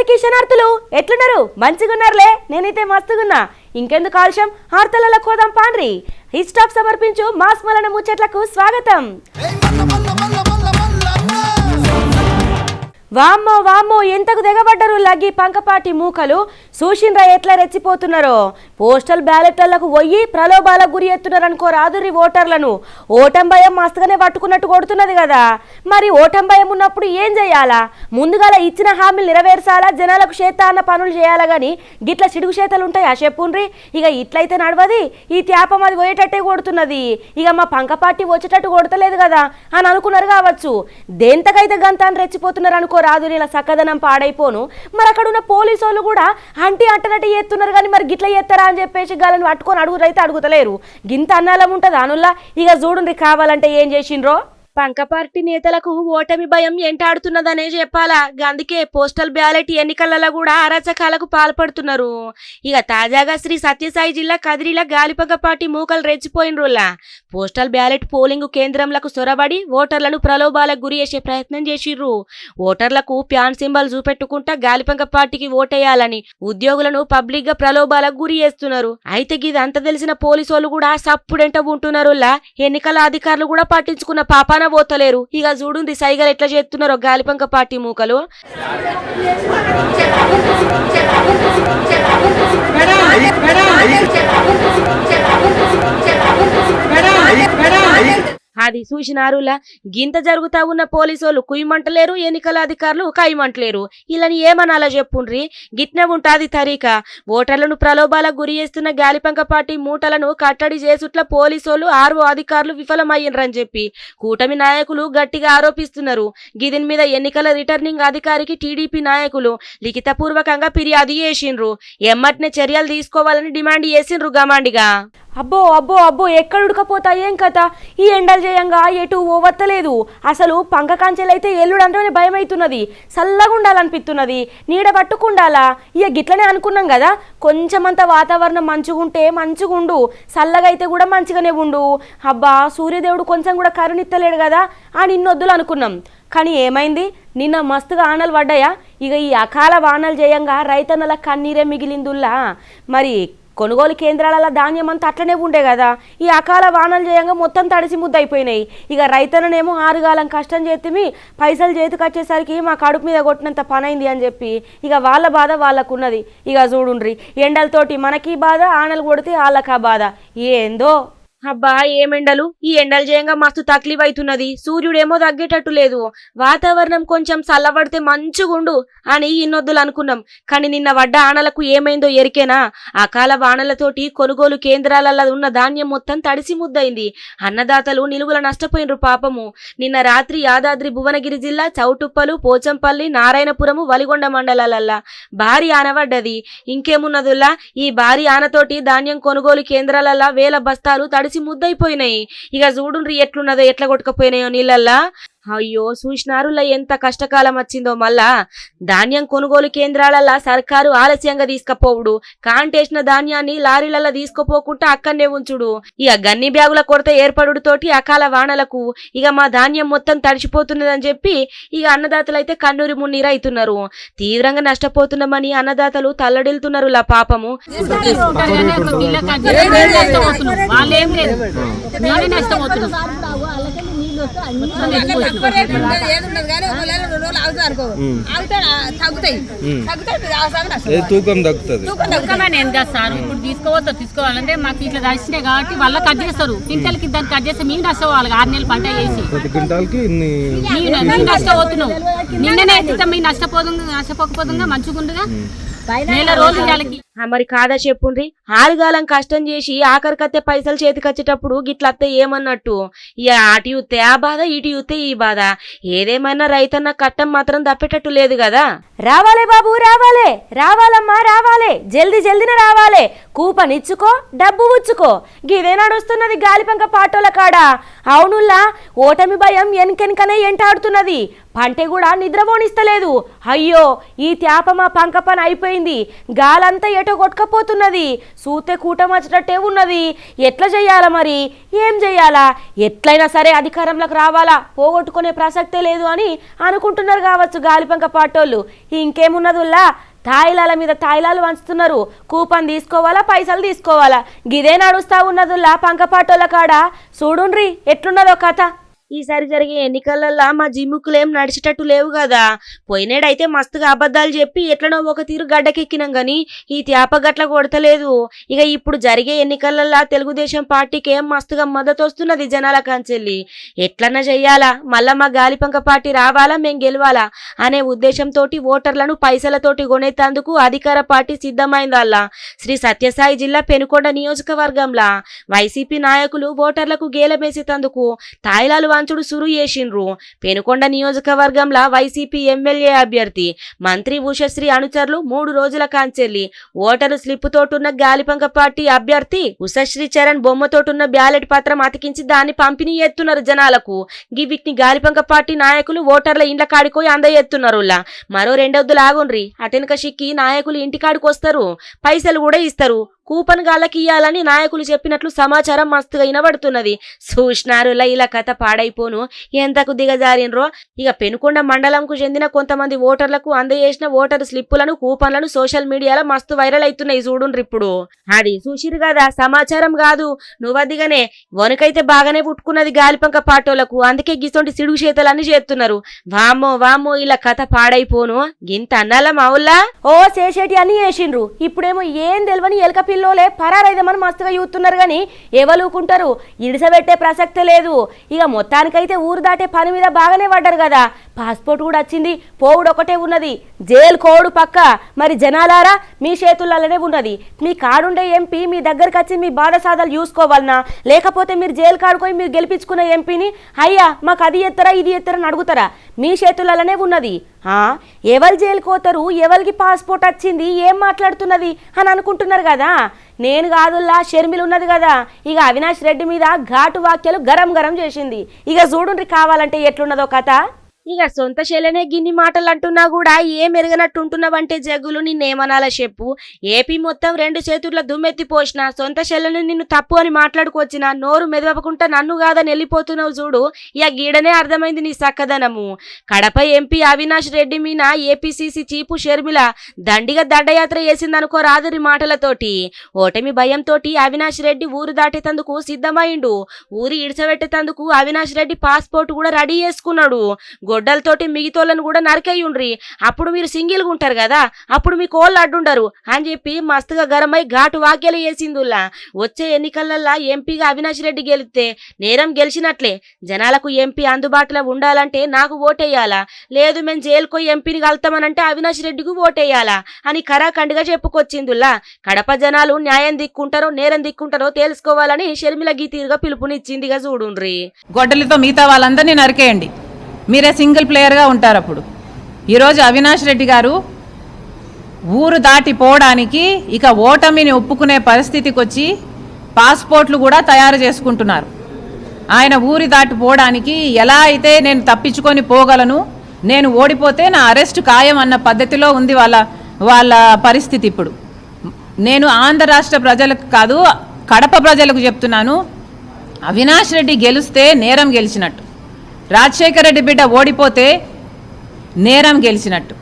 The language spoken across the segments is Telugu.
అందరికీ శనార్థులు ఎట్లున్నారు మంచిగున్నారులే నేనైతే మస్తుగున్నా ఇంకెందుకు ఆలస్యం ఆర్తలలో కోదాం పాండ్రి హిట్ స్టాప్ సమర్పించు మాస్ మలన ముచ్చట్లకు స్వాగతం వామ్మో వామ్మో ఎంతకు దిగబడ్డరు లగ్గి పంకపాటి మూకలు సూషిన్రా ఎట్లా రెచ్చిపోతున్నారో పోస్టల్ బ్యాలెట్లకు పోయి ప్రలోభాలకు గురి ఎత్తున్నారనుకో రాదురి ఓటర్లను ఓటం భయం మస్తుగానే పట్టుకున్నట్టు కొడుతున్నది కదా మరి ఓటం భయం ఉన్నప్పుడు ఏం చేయాలా ముందుగాల ఇచ్చిన హామీలు నెరవేర్చాలా జనాలకు చేతాన్న పనులు చేయాలా గాని గిట్ల చిడుగు చేతలు ఉంటాయా చెప్పుండ్రి ఇక ఇట్లయితే నడవది ఈ త్యాపం అది పోయేటట్టే కొడుతున్నది ఇక మా పంకపాటి వచ్చేటట్టు కొడతలేదు కదా అని అనుకున్నారు కావచ్చు దేంతకైతే గంతాన్ని రెచ్చిపోతున్నారు అనుకో రాదు ఇలా సక్కదనం పాడైపోను మరి అక్కడ ఉన్న పోలీసు వాళ్ళు కూడా అంటి అంటనట్టు చేస్తున్నారు కానీ మరి గిట్ల చేస్తారా అని చెప్పేసి గాలని పట్టుకొని అడుగురైతే అడుగుతలేరు గింత అన్నాలం ఉంటుంది అనుల్లా ఇక చూడండి కావాలంటే ఏం చేసిండ్రో పంకపార్టీ నేతలకు ఓటమి భయం ఎంటాడుతున్నదనే చెప్పాలా అందుకే పోస్టల్ బ్యాలెట్ ఎన్నికలలో కూడా అరాచకాలకు పాల్పడుతున్నారు ఇక తాజాగా శ్రీ సత్యసాయి జిల్లా కదిరిల గాలిపంకపాటి మూకలు రెచ్చిపోయినరులా పోస్టల్ బ్యాలెట్ పోలింగ్ కేంద్రంలకు సొరబడి ఓటర్లను ప్రలోభాలకు గురి చేసే ప్రయత్నం చేసిర్రు ఓటర్లకు ప్యాన్ సింబల్ చూపెట్టుకుంటా గాలిపంకపాటికి ఓటేయాలని ఉద్యోగులను పబ్లిక్ గా ప్రలోభాలకు గురి చేస్తున్నారు అయితే గిదంతా తెలిసిన పోలీసు వాళ్ళు కూడా సప్పుడెంట ఉంటున్నారులా ఎన్నికల అధికారులు కూడా పట్టించుకున్న పాపాన పోతలేరు ఇక చూడుంది సైగలు ఎట్లా చేస్తున్నారో గాలిపంకపాటి మూకలు అది చూసినారులా గింత జరుగుతా ఉన్న పోలీసులు కుయ్యమంటలేరు ఎన్నికల అధికారులు కైమంటలేరు ఇలాని ఏమనాలా చెప్పుండ్రి గిట్నే ఉంటాది తరీక ఓటర్లను ప్రలోభాలకు గురి చేస్తున్న గాలిపంకపాటి మూటలను కట్టడి చేసుట్ల పోలీసులు ఆర్ఓ అధికారులు విఫలమయ్యిండ్రని చెప్పి కూటమి నాయకులు గట్టిగా ఆరోపిస్తున్నారు గిదిని మీద ఎన్నికల రిటర్నింగ్ అధికారికి టీడీపీ నాయకులు లిఖితపూర్వకంగా ఫిర్యాదు చేసిండ్రు ఎమ్మటినే చర్యలు తీసుకోవాలని డిమాండ్ చేసిండ్రు గమాండిగా అబ్బో అబ్బో అబ్బో ఎక్కడ ఉడకపోతా ఏం కథ ఈ ఎండలు చేయంగా ఎటు ఓవత్తలేదు అసలు పంకకాంచెలైతే ఎల్లుడంటేనే భయం అవుతున్నది చల్లగా ఉండాలనిపిస్తున్నది నీడ పట్టుకుండాలా ఇక గిట్లనే అనుకున్నాం కదా కొంచెమంత వాతావరణం మంచిగుంటే మంచిగుండు చల్లగా అయితే కూడా మంచిగానే ఉండు అబ్బా సూర్యదేవుడు కొంచెం కూడా కరుణిత్తలేడు కదా అని ఇన్నొద్దులు అనుకున్నాం కానీ ఏమైంది నిన్న మస్తుగా ఆనలు పడ్డాయా ఇక ఈ అకాల వానలు చేయంగా రైతన్నల కన్నీరే మిగిలిందుల్లా మరి కొనుగోలు కేంద్రాల ధాన్యం అంతా అట్లనే ఉండే కదా ఈ అకాల వానలు చేయంగా మొత్తం తడిసి ముద్దయిపోయినాయి ఇక రైతన్ననేమో ఆరుగాలం కష్టం చేతిమి పైసలు చేతికి వచ్చేసరికి మా కడుపు మీద కొట్టినంత పనైంది అని చెప్పి ఇక వాళ్ళ బాధ వాళ్ళకున్నది ఇక చూడుండ్రి ఎండలతోటి మనకి బాధ ఆనలు కొడితే వాళ్ళకా బాధ ఏందో అబ్బా ఏమెండలు ఈ ఎండలు చేయంగా మస్తు తక్లీఫ్ అవుతున్నది సూర్యుడేమో తగ్గేటట్టు లేదు వాతావరణం కొంచెం చల్లబడితే మంచిగుండు అని ఇన్నొద్దులు అనుకున్నాం కానీ నిన్న వడ్డ ఆనలకు ఏమైందో ఎరికేనా అకాల వానలతోటి కొనుగోలు కేంద్రాలలో ఉన్న ధాన్యం మొత్తం తడిసి ముద్దయింది అన్నదాతలు నిలువుల నష్టపోయినరు పాపము నిన్న రాత్రి యాదాద్రి భువనగిరి జిల్లా చౌటుప్పలు పోచంపల్లి నారాయణపురము వలిగొండ మండలాలల్లా భారీ ఆనవడ్డది ఇంకేమున్నదుల్లా ఈ భారీ ఆనతోటి ధాన్యం కొనుగోలు కేంద్రాలల్లా వేల బస్తాలు తడిసి ముద్దయిపోయినాయి ఇక చూడుండ్రి ఎట్లున్నదో ఎట్లా కొట్టుకపోయినాయో నీళ్ళల్లా అయ్యో చూసినారులా ఎంత కష్టకాలం వచ్చిందో మళ్ళా ధాన్యం కొనుగోలు కేంద్రాలల్లా సర్కారు ఆలస్యంగా తీసుకపోవుడు కాంటేసిన ధాన్యాన్ని లారీలల్లా తీసుకుపోకుండా అక్కడనే ఉంచుడు ఇక గన్ని బ్యాగుల కొరత ఏర్పడుతోటి అకాల వానలకు ఇక మా ధాన్యం మొత్తం తడిచిపోతున్నదని చెప్పి ఇక అన్నదాతలైతే కన్నూరి మున్నీరు అవుతున్నారు తీవ్రంగా నష్టపోతున్నామని అన్నదాతలు తల్లడిల్తున్నారు లా పాపము తూకం తగ్గుతుంది ఇప్పుడు తీసుకోవాలంటే మాకు ఇట్లా రాసినాయి కాబట్టి వాళ్ళ కట్ చేస్తారు క్వింటల్కి దాన్ని కట్ చేస్తే మేము నష్టపోవాలి 6 నెలలు పంట వేసి నష్టపోతున్నాం నిన్ననే మేము నష్టపోకపోతుందా మంచిగుండగా నెల రోజులు మరి కాదా చెప్పుండ్రి ఆరుగాలం కష్టం చేసి ఆఖరికత్తే పైసలు చేతికొచ్చేటప్పుడు గిట్లత్తే ఏమన్నట్టు ఇక అటు యుత్తే ఆ బాధ ఇటు యుత్తే ఈ బాధ ఏదేమైనా రైతన్న కట్టం మాత్రం తప్పేటట్టు లేదు కదా రావాలే బాబు రావాలే రావాలమ్మా రావాలే జల్దీ జల్దీనే రావాలే కూపన్ ఇచ్చుకో డబ్బు ఉచ్చుకో గిదే నడుస్తున్నది గాలిపంక పాటోల కాడ. అవునుల్లా ఓటమి భయం ఎనకెనకనే ఎంటాడుతున్నది. పంటె కూడా నిద్రపోనిస్తలేదు. అయ్యో ఈ త్యాప మా పంక పని అయిపోయింది, గాలంతా ఎటో కొట్టుకపోతున్నది, సూతే కూటమచ్చినట్టే ఉన్నది. ఎట్లా చెయ్యాలా మరి, ఏం చెయ్యాలా? ఎట్లయినా సరే అధికారంలోకి రావాలా, పోగొట్టుకునే ప్రసక్తే లేదు అని అనుకుంటున్నారు కావచ్చు గాలిపంక పాటోళ్ళు. ఇంకేమున్నదుల్లా తాయిలాల మీద తాయిలాలు వంచుతున్నారు. కూపన్ తీసుకోవాలా పైసలు తీసుకోవాలా గిదే నడుస్తా ఉన్నదుల్లా పంకపాటోళ్ళ కాడ. చూడుండ్రి ఎట్లున్నదో కథ. ఈసారి జరిగే ఎన్నికలల్లా మా జిమ్ముకులేం నడిచేటట్టు లేవు కదా. పోయినేడైతే మస్తుగా అబద్ధాలు చెప్పి ఎట్లనో ఒక తీరు గడ్డకెక్కినాం గాని ఈ త్యాప గట్ల కొడతలేదు. ఇక ఇప్పుడు జరిగే ఎన్నికలల్లా తెలుగుదేశం పార్టీకి ఏం మస్తుగా మద్దతు వస్తున్నది జనాల కాంచెల్లి. ఎట్లన్నా చెయ్యాలా, మళ్ళా మా గాలిపంక పార్టీ రావాలా, మేం గెలవాలా అనే ఉద్దేశంతో ఓటర్లను పైసలతోటి కొనేందుకు అధికార పార్టీ సిద్ధమైందల్లా. శ్రీ సత్యసాయి జిల్లా పెనుకొండ నియోజకవర్గంలా వైసీపీ నాయకులు ఓటర్లకు గేలమేసేందుకు తాయిలాలు వంచుడు సురు చేసిండ్రు. పెనుకొండ నియోజకవర్గంలో వైసీపీ ఎమ్మెల్యే అభ్యర్థి మంత్రి ఉషశ్రీ అనుచరులు 3 రోజుల కాంచెల్లి ఓటరు స్లిప్ తోటున్న గాలిపంక పార్టీ అభ్యర్థి ఉషశ్రీ చరణ్ బొమ్మతోటున్న బ్యాలెట్ పత్రం అతికించి దాన్ని పంపిణీ చేస్తున్నారు జనాలకు. వీటిని గాలిపంక పార్టీ నాయకులు ఓటర్ల ఇండ్ల కాడిపోయి అందజేస్తున్నారు. మరో 2 వద్దులు ఆగుండ్రి, అటెనక షిక్కి నాయకులు ఇంటి కాడికి వస్తారు, పైసలు కూడా ఇస్తారు. కూపన్ గాళ్ళకి ఇయ్యాలని నాయకులు చెప్పినట్లు సమాచారం మస్తుగా వినబడుతున్నది. చూసినారులా ఇలా కథ పాడైపోను ఎంతకు దిగజారినరో. ఇక పెనుకొండ మండలంకు చెందిన కొంతమంది ఓటర్లకు అందజేసిన ఓటర్ స్లిప్పులను కూపన్లను సోషల్ మీడియాలో మస్తు వైరల్ అవుతున్నాయి. చూడుండ్రి ఇప్పుడు. అది చూసిరు కదా, సమాచారం కాదు నువ్వదిగానే. వనకైతే బాగానే పుట్టుకున్నది గాలిపంక పాటోలకు, అందుకే గిసొంటి సిడుగు చేతలన్నీ చేస్తున్నారు. వామ్మో వామ్మో ఇలా కథ పాడైపోను గింత అన్నాల మావుల్లా. ఓ చేసేటి అన్ని చేసిండ్రు, ఇప్పుడేమో ఏం తెలియని ఎలక పిల్లోలే పరారైదామని మస్తుగా చూస్తున్నారు గాని ఎవలుకుంటారు, ఇడిసబెట్టే ప్రసక్తే లేదు. ఇక మొత్తానికైతే ఊరు దాటే పని మీద బాగానే పడ్డారు కదా. పాస్పోర్ట్ కూడా వచ్చింది, పోవుడు ఒకటే ఉన్నది, జైలు కోడు పక్క. మరి జనాలారా మీ చేతులలోనే ఉన్నది. మీ కాడుండే ఎంపీ మీ దగ్గరకు వచ్చి మీ బాధ సాధాలు చూసుకోవాలన్నా, లేకపోతే మీరు జైలు కాడుకొని మీరు గెలిపించుకున్న ఎంపీని అయ్యా మాకు అది ఎత్తరా ఇది ఎత్తరని అడుగుతారా? మీ చేతులలోనే ఉన్నది. ఎవరు జైలుకోతారు, ఎవరికి పాస్పోర్ట్ వచ్చింది, ఏం మాట్లాడుతున్నది అని అనుకుంటున్నారు కదా. నేను కాదుల్లా షర్మిల ఉన్నది కదా, ఇక అవినాష్ రెడ్డి మీద ఘాటు వాక్యాలు గరం గరం చేసింది. ఇక చూడుండ్రి కావాలంటే ఎట్లున్నదో కథ. ఇక సొంత శైలనే గిన్ని మాటలు అంటున్నా కూడా ఏం ఎరగనట్టుంటున్నావంటే జగ్గులు నిన్నేమనాలా చెప్పు. ఏపీ మొత్తం 2 చేతుల దుమ్మెత్తి పోసిన సొంత శైలని నిన్ను తప్పు అని మాట్లాడుకొచ్చిన నోరు మెదవకుండా నన్ను కాదని వెళ్ళిపోతున్నావు చూడు. ఇక గీడనే అర్థమైంది నీ సక్కదనము. కడప ఎంపీ అవినాష్ రెడ్డి మీద ఏపీసీసీ చీపు షర్మిల దండిగా దండయాత్ర చేసిందనుకో రాదురి మాటలతోటి. ఓటమి భయంతో అవినాష్ రెడ్డి ఊరు దాటేతందుకు సిద్ధమైండు. ఊరి ఇడిసబెట్టేతందుకు అవినాష్ రెడ్డి పాస్పోర్ట్ కూడా రెడీ చేసుకున్నాడు. గొడ్డలతోటి మిగతోళ్ళను కూడా నరికేయుండ్రి, అప్పుడు మీరు సింగిల్గా ఉంటారు కదా, అప్పుడు మీ కోళ్ళు అడ్డుండరు అని చెప్పి మస్తుగా గరమై ఘాటు వాక్యాలు చేసిందుల్లా. వచ్చే ఎన్నికలల్లా ఎంపీగా అవినాష్ రెడ్డి గెలిస్తే నేరం గెలిచినట్లే. జనాలకు ఎంపీ అందుబాటులో ఉండాలంటే నాకు ఓటేయాలా, లేదు మేము జైలుకో ఎంపీని కలుతామనంటే అవినాష్ రెడ్డికి ఓటేయాలా అని కరాఖండిగా చెప్పుకొచ్చిందుల్లా. కడప జనాలు న్యాయం దిక్కుంటారో నేరం దిక్కుంటారో తెలుసుకోవాలని షర్మిల గీతీరుగా పిలుపునిచ్చిందిగా చూడుండ్రి. గొడ్డలితో మిగతా వాళ్ళందరినీ నరికేయండి, మీరే సింగిల్ ప్లేయర్గా ఉంటారు. అప్పుడు ఈరోజు అవినాష్ రెడ్డి గారు ఊరు దాటిపోవడానికి ఇక ఓటమిని ఒప్పుకునే పరిస్థితికి వచ్చి పాస్పోర్ట్లు కూడా తయారు చేసుకుంటున్నారు. ఆయన ఊరి దాటిపోవడానికి ఎలా అయితే నేను తప్పించుకొని పోగలను, నేను ఓడిపోతే నా అరెస్ట్ ఖాయం అన్న పద్ధతిలో ఉంది వాళ్ళ పరిస్థితి. ఇప్పుడు నేను ఆంధ్ర రాష్ట్ర ప్రజలకు కాదు కడప ప్రజలకు చెప్తున్నాను, అవినాష్ రెడ్డి గెలిస్తే నేరం గెలిచినట్టు, రాజశేఖర రెడ్డి బిడ్డ ఓడిపోతే నేరం గెలిచినట్టు.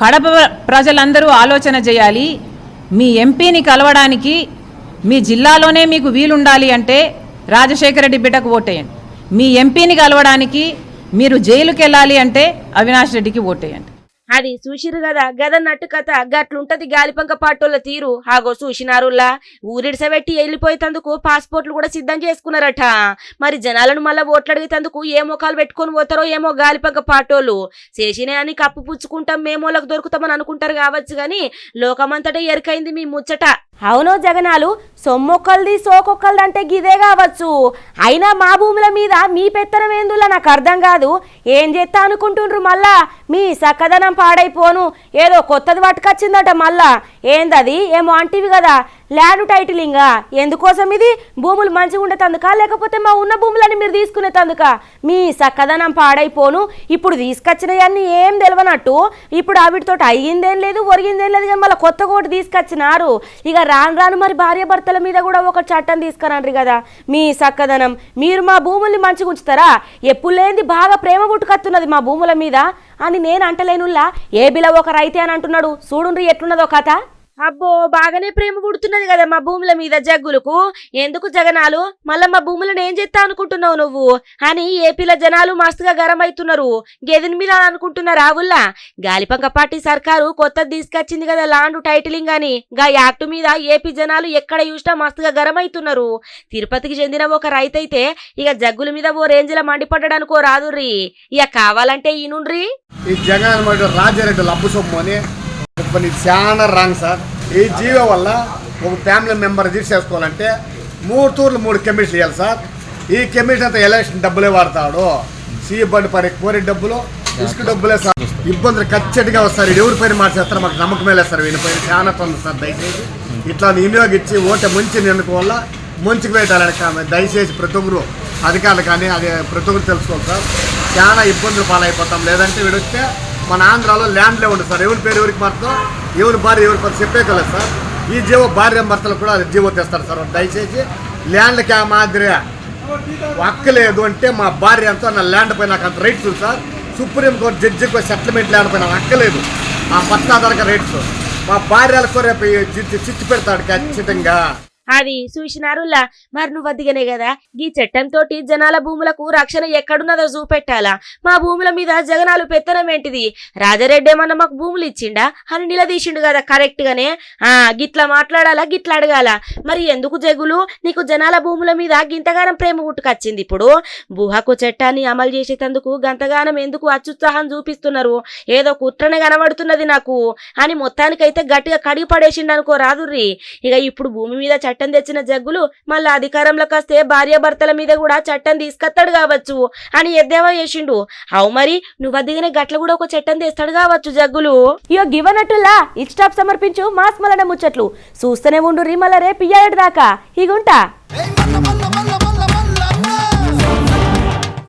కడప ప్రజలందరూ ఆలోచన చేయాలి. మీ ఎంపీని కలవడానికి మీ జిల్లాలోనే మీకు వీలుండాలి అంటే రాజశేఖర రెడ్డి బిడ్డకు ఓటేయండి. మీ ఎంపీని కలవడానికి మీరు జైలుకి వెళ్ళాలి అంటే అవినాష్ రెడ్డికి ఓటేయండి. అది చూసిరు కదా గదన్నట్టు కథ. గట్లుంటది గాలిపంక పాటోళ్ళ తీరు. ఆగో చూసినారులా ఊరిడిసబెట్టి వెళ్ళిపోయేందుకు పాస్పోర్ట్లు కూడా సిద్ధం చేసుకున్నారట. మరి జనాలను మళ్ళా ఓట్లు అడిగేందుకు ఏ మొఖాలు పెట్టుకొని పోతారో ఏమో గాలిపంక పాటోళ్ళు. చేసినే అని కప్పు పుచ్చుకుంటాం మేమోళ్ళకు దొరుకుతామని అనుకుంటారు కావచ్చు గాని లోకమంతటా ఎరికైంది మీ ముచ్చట. అవునో జగనాలు, సొమ్మొక్కల్ది సోకొక్కల్ది అంటే గిదే కావచ్చు. అయినా మా భూముల మీద మీ పెత్తనం ఏందులా నాకు అర్థం కాదు. ఏం చేస్తా అనుకుంటుండ్రు మళ్ళా? మీ సక్కదనం పాడైపోను ఏదో కొత్తది పట్టుకొచ్చిందట మళ్ళా. ఏందది ఏమో అంటివి కదా ల్యాండ్ టైటిలింగా ఎందుకోసం ఇది భూములు మంచిగా ఉండేతందుకా లేకపోతే మా ఉన్న భూములని మీరు తీసుకునేతందుకా మీ సక్కదనం పాడైపోను ఇప్పుడు తీసుకొచ్చినవన్నీ ఏం తెలియనట్టు ఇప్పుడు ఆవిడతో అయ్యిందేం లేదు ఒరిగిందేం లేదు కానీ మళ్ళీ కొత్త కోటి తీసుకొచ్చినారు ఇక రాను రాను మరి భార్య భర్తల మీద కూడా ఒక చట్టం తీసుకురండ్రి కదా మీ సక్కదనం మీరు మా భూముల్ని మంచిగా ఉంచుతారా ఎప్పుడు లేనిది బాగా ప్రేమ పుట్టుకత్తున్నది మా భూముల మీద అని నేను అంటలేనుల్లా ఏ బిల ఒక రైతే అని అంటున్నాడు చూడుండ్రి ఎట్లున్నదో కథ అబ్బో బాగానే ప్రేమ పుడుతున్నది కదా మా భూముల మీద జగ్గులకు ఎందుకు జగనాలు మళ్ళా మా భూములను ఏం చేస్తా అనుకుంటున్నావు నువ్వు అని ఏపీల జనాలు మస్తుగా గరం అవుతున్నారు గెదిని మీద అనుకుంటున్నారా ఉల్లా గాలిపంక పార్టీ సర్కారు కొత్తది తీసుకొచ్చింది కదా ల్యాండ్ టైటిలింగ్ అని గా యాక్ట్ మీద ఏపీ జనాలు ఎక్కడ చూసినా మస్తుగా గరం అవుతున్నారు తిరుపతికి చెందిన ఒక రైతైతే ఇక జగ్గుల మీద ఓ రేంజ్ల మండిపడ్డానుకో రాదుర్రి ఇక కావాలంటే ఈనుండ్రి ఈ జగన్ రాజారెడ్డి లబ్బు సొమ్ము అని కొన్ని చాలా రాంగ్ సార్ ఈ జీవో వల్ల ఒక ఫ్యామిలీ మెంబర్ తీసేసుకోవాలంటే 3 తూర్లు 3 కమిషన్ ఇవ్వాలి సార్ ఈ కమిషన్ అంతా ఎలక్షన్ డబ్బులే వాడతాడు సీఎం బండి పని కోరి డబ్బులు ఇసుక డబ్బులే సార్ ఇబ్బందులు ఖచ్చితంగా వస్తారు ఎవరి పైన మార్చేస్తారు మాకు నమ్మకమే లేదు సార్ వీళ్ళ పైన చాలా తొందర సార్ దయచేసి ఇట్లా వినియోగించి ఓటే ముంచి ఎన్నుకు వల్ల ముంచుకు పెట్టాలని దయచేసి ప్రతి ఒక్కరు అధికారులు కానీ అది ప్రతి ఒక్కరు తెలుసుకోవాలి సార్ చాలా ఇబ్బందులు పాలైపోతాం లేదంటే వీడొస్తే మన ఆంధ్రాలో ల్యాండ్లే ఉండదు సార్ ఎవరి పేరు ఎవరికి మారుతుందో ఎవరి భార్య ఎవరి పని చెప్పే కదా సార్ ఈ జీవో భార్య భర్తలు కూడా అది జీవో తెస్తారు సార్ దయచేసి ల్యాండ్కి ఆ మాదిరి హక్కు లేదు అంటే మా భార్య అంతా నా ల్యాండ్ పైన నాకు అంత రైట్స్ ఉంది సార్ సుప్రీంకోర్టు జడ్జికి సెటిల్మెంట్ ల్యాండ్ పైన హక్కు లేదు ఆ పట్టాదారుగా రైట్స్ మా భార్యలకు రేపు చిచ్చు పెడతాడు ఖచ్చితంగా అది చూసినారులా మరి నువ్వు వద్దిగానే కదా ఈ చట్టంతో జనాల భూములకు రక్షణ ఎక్కడున్నదో చూపెట్టాలా మా భూముల మీద జగనాలు పెత్తనం ఏంటిది రాజారెడ్డి ఏమన్నా మాకు భూములు ఇచ్చిండా అని నిలదీసిండు కదా కరెక్ట్ గానే గిట్లా మాట్లాడాలా గిట్లా అడగాల మరి ఎందుకు జగులు నీకు జనాల భూముల మీద గింతగానం ప్రేమ పుట్టుకొచ్చింది ఇప్పుడు భూహక్కు చట్టాన్ని అమలు చేసేటందుకు గంతగానం ఎందుకు అత్యుత్సాహం చూపిస్తున్నారు ఏదో కుట్రనే కనబడుతున్నది నాకు అని మొత్తానికైతే గట్టిగా కడిగి పడేసిండు అనుకో రాదుర్రి ఇక ఇప్పుడు భూమి మీద చట్టం తెచ్చిన జగ్గులు మళ్ళా అధికారంలోకి వస్తే భార్య భర్తల మీద కూడా చట్టం తీసుకొస్తాడు కావచ్చు అని ఎద్దేవా చేసిండు అవు మరి నువ్వు అదిగానే గట్ల కూడా ఒక చట్టం తెస్తాడు కావచ్చు జగ్గులు ఇయో గివనట్టులా ఇస్టాప్ సమర్పించు మాస్ మలన ముచ్చట్లు చూస్తూనే ఉండు మళ్ళా రేపు ఇయ్యాడు దాకా ఇగుంటా